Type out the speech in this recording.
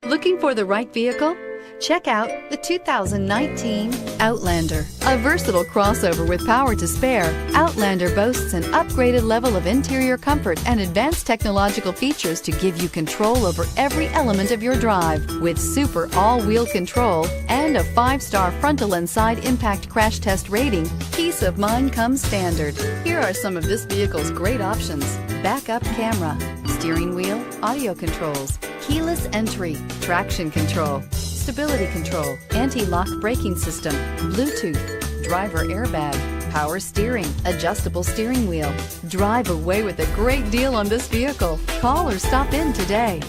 Looking for the right vehicle? Check out the 2019 Outlander. A versatile crossover with power to spare, Outlander boasts an upgraded level of interior comfort and advanced technological features to give you control over every element of your drive. With super all-wheel control and a 5-star frontal and side impact crash test rating, peace of mind comes standard. Here are some of this vehicle's great options: backup camera, steering wheel audio controls, keyless entry, traction control, stability control, anti-lock braking system, Bluetooth, driver airbag, power steering, adjustable steering wheel. Drive away with a great deal on this vehicle. Call or stop in today.